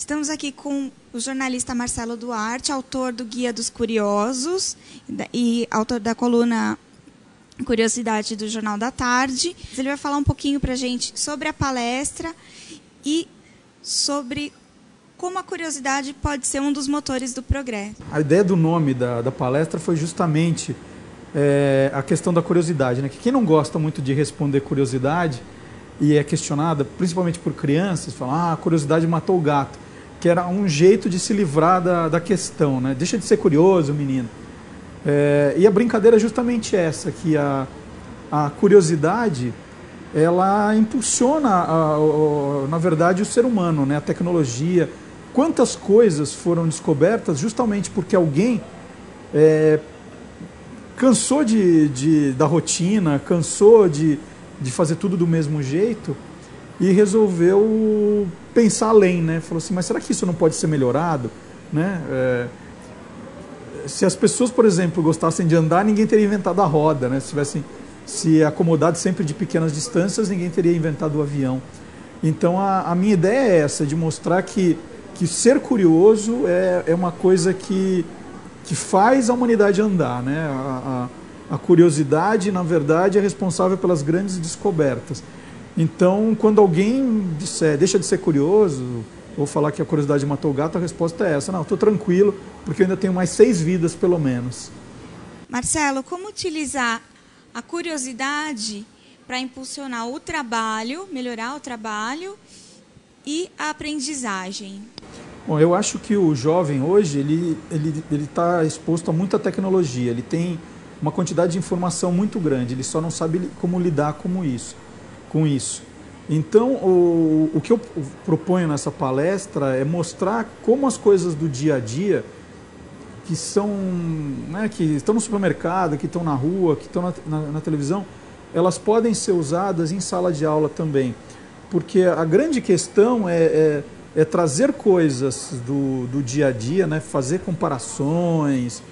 Estamos aqui com o jornalista Marcelo Duarte, autor do Guia dos Curiosos e autor da coluna Curiosidade do Jornal da Tarde. Ele vai falar um pouquinho para a gente sobre a palestra e sobre como a curiosidade pode ser um dos motores do progresso. A ideia do nome da palestra foi justamente a questão da curiosidade, né? Que quem não gosta muito de responder curiosidade e é questionada, principalmente por crianças, fala, a curiosidade matou o gato, que era um jeito de se livrar da questão, né? Deixa de ser curioso, menino. E a brincadeira é justamente essa, que a curiosidade, ela impulsiona, na verdade, o ser humano, né? A tecnologia. Quantas coisas foram descobertas justamente porque alguém cansou da rotina, cansou de fazer tudo do mesmo jeito e resolveu pensar além, né? Falou assim, mas será que isso não pode ser melhorado? Né? Se as pessoas, por exemplo, gostassem de andar, ninguém teria inventado a roda, né? Se tivessem se acomodado sempre de pequenas distâncias, ninguém teria inventado o avião. Então a minha ideia é essa, de mostrar que ser curioso é uma coisa que faz a humanidade andar, né? A curiosidade, na verdade, é responsável pelas grandes descobertas. Então, quando alguém disser, deixa de ser curioso, ou falar que a curiosidade matou o gato, a resposta é essa. Não, estou tranquilo, porque eu ainda tenho mais 6 vidas, pelo menos. Marcelo, como utilizar a curiosidade para impulsionar o trabalho, melhorar o trabalho e a aprendizagem? Bom, eu acho que o jovem hoje, ele está exposto a muita tecnologia, ele tem uma quantidade de informação muito grande, ele só não sabe como lidar com isso. Então, o que eu proponho nessa palestra é mostrar como as coisas do dia a dia, que são, né, que estão no supermercado, que estão na rua, que estão na televisão, elas podem ser usadas em sala de aula também. Porque a grande questão é trazer coisas do dia a dia, né, fazer comparações,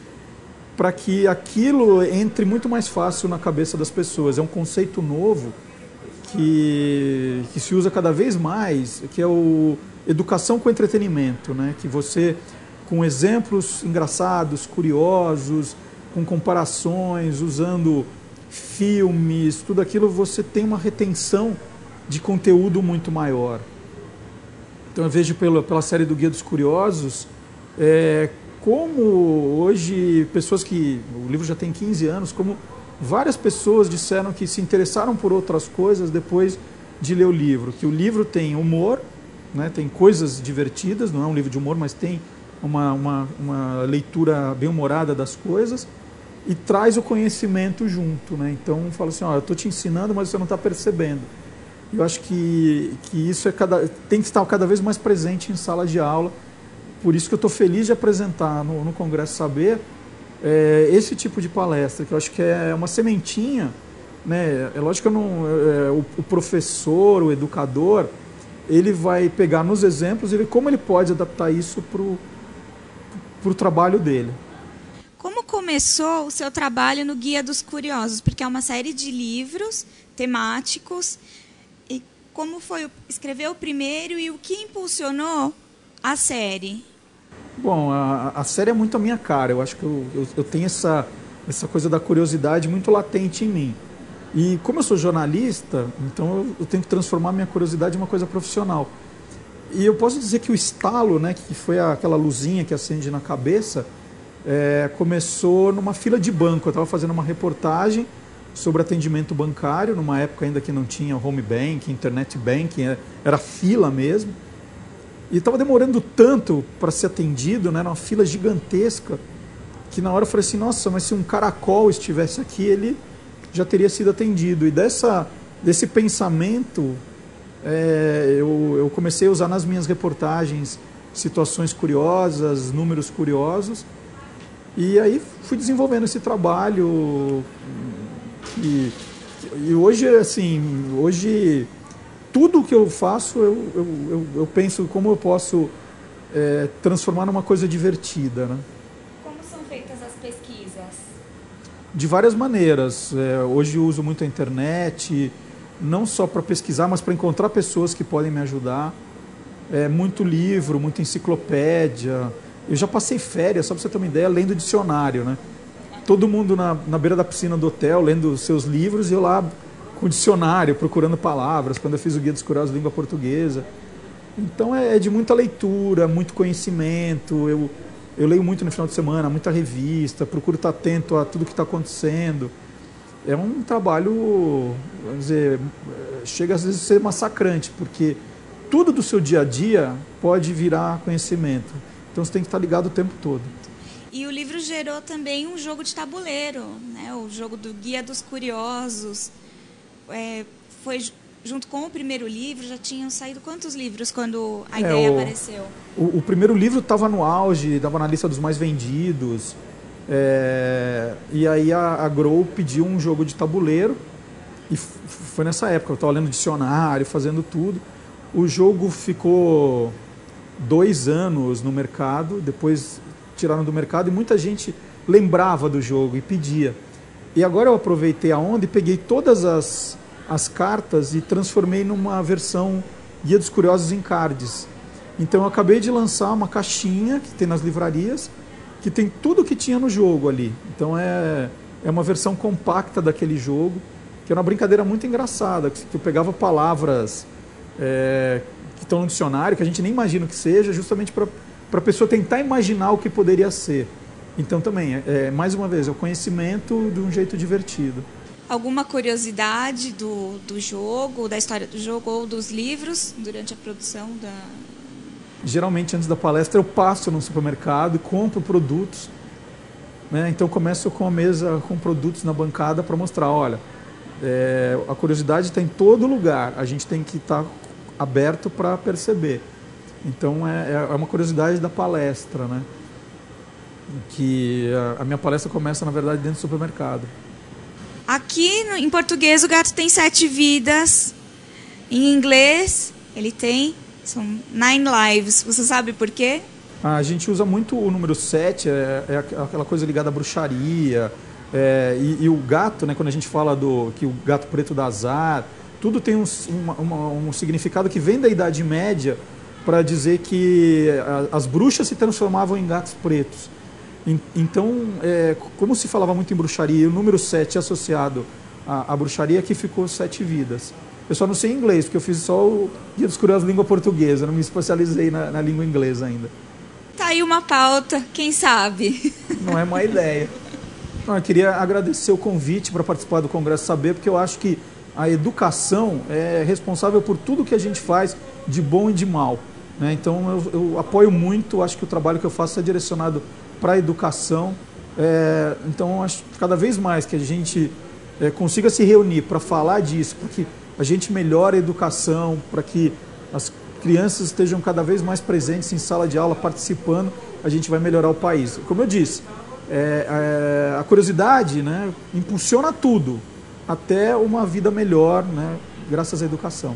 para que aquilo entre muito mais fácil na cabeça das pessoas. É um conceito novo que se usa cada vez mais, que é o educação com entretenimento, né? Que você, com exemplos engraçados, curiosos, com comparações, usando filmes, tudo aquilo, você tem uma retenção de conteúdo muito maior. Então eu vejo pela série do Guia dos Curiosos, como hoje pessoas o livro já tem 15 anos, como várias pessoas disseram que se interessaram por outras coisas depois de ler o livro, que o livro tem humor, né, tem coisas divertidas, não é um livro de humor, mas tem uma leitura bem-humorada das coisas e traz o conhecimento junto, né? Então fala assim, eu estou te ensinando, mas você não está percebendo. Eu acho que isso tem que estar cada vez mais presente em sala de aula. Por isso que eu estou feliz de apresentar no Congresso Saber esse tipo de palestra, que eu acho que é uma sementinha, né? É lógico que o professor, o educador, ele vai pegar nos exemplos e ver como ele pode adaptar isso para o trabalho dele. Como começou o seu trabalho no Guia dos Curiosos? Porque é uma série de livros temáticos. E como foi escrever o primeiro e o que impulsionou a série? Bom, a série é muito a minha cara. Eu acho que eu tenho essa coisa da curiosidade muito latente em mim. E como eu sou jornalista, então eu tenho que transformar minha curiosidade em uma coisa profissional. E eu posso dizer que o estalo, né, que foi aquela luzinha que acende na cabeça, começou numa fila de banco. Eu estava fazendo uma reportagem sobre atendimento bancário, numa época ainda que não tinha home banking, internet banking, era fila mesmo. E estava demorando tanto para ser atendido, né, era uma fila gigantesca, que na hora eu falei assim, nossa, mas se um caracol estivesse aqui, ele já teria sido atendido. E desse pensamento, eu comecei a usar nas minhas reportagens situações curiosas, números curiosos, e aí fui desenvolvendo esse trabalho. E hoje, assim, tudo que eu faço, eu penso como eu posso transformar numa coisa divertida, né? Como são feitas as pesquisas? De várias maneiras. Hoje eu uso muito a internet, não só para pesquisar, mas para encontrar pessoas que podem me ajudar. muito livro, muita enciclopédia. Eu já passei férias, só para você ter uma ideia, lendo dicionário, né? Todo mundo na beira da piscina do hotel, lendo seus livros, e eu lá com o dicionário, procurando palavras, quando eu fiz o Guia dos Curiosos de Língua Portuguesa. Então é de muita leitura, muito conhecimento. Eu leio muito no final de semana, muita revista, procuro estar atento a tudo que está acontecendo. É um trabalho, vamos dizer, chega às vezes a ser massacrante, porque tudo do seu dia a dia pode virar conhecimento. Então você tem que estar ligado o tempo todo. E o livro gerou também um jogo de tabuleiro, né? O jogo do Guia dos Curiosos. Foi junto com o primeiro livro, já tinham saído quantos livros quando a ideia apareceu? O primeiro livro estava no auge, estava na lista dos mais vendidos. E aí a Grow pediu um jogo de tabuleiro, e foi nessa época, eu estava lendo dicionário, fazendo tudo. O jogo ficou 2 anos no mercado, depois tiraram do mercado e muita gente lembrava do jogo e pedia. E agora eu aproveitei a onda e peguei todas as cartas e transformei numa versão Guia dos Curiosos em cards. Então eu acabei de lançar uma caixinha que tem nas livrarias, que tem tudo que tinha no jogo ali. Então é uma versão compacta daquele jogo, que era uma brincadeira muito engraçada, que eu pegava palavras que estão no dicionário, que a gente nem imagina o que seja, justamente para a pessoa tentar imaginar o que poderia ser. Então também, mais uma vez, é o conhecimento de um jeito divertido. Alguma curiosidade do jogo, da história do jogo ou dos livros durante a produção da... Geralmente, antes da palestra, eu passo no supermercado e compro produtos, né? Então, começo com a mesa com produtos na bancada para mostrar, olha, a curiosidade está em todo lugar, a gente tem que estar aberto para perceber. Então, é uma curiosidade da palestra, né? Que a minha palestra começa, na verdade, dentro do supermercado. Aqui, em português, o gato tem 7 vidas. Em inglês, ele são 9 lives. Você sabe por quê? A gente usa muito o número 7, aquela coisa ligada à bruxaria. E o gato, né, quando a gente fala que o gato preto dá azar, tudo tem um significado que vem da Idade Média para dizer que as bruxas se transformavam em gatos pretos. Então, como se falava muito em bruxaria, e o número 7 associado à bruxaria, que ficou 7 vidas. Eu só não sei inglês, porque eu fiz só o Guia dos Curiosos de Língua Portuguesa, não me especializei na língua inglesa ainda. Tá aí uma pauta, quem sabe? Não é má ideia. Não, eu queria agradecer o convite para participar do Congresso Saber, porque eu acho que a educação é responsável por tudo que a gente faz de bom e de mal, né? Então eu apoio muito, acho que o trabalho que eu faço é direcionado para a educação. Então acho que cada vez mais que a gente consiga se reunir para falar disso, para que a gente melhore a educação, para que as crianças estejam cada vez mais presentes em sala de aula, participando, a gente vai melhorar o país. Como eu disse, a curiosidade, né, impulsiona tudo, até uma vida melhor, né, graças à educação.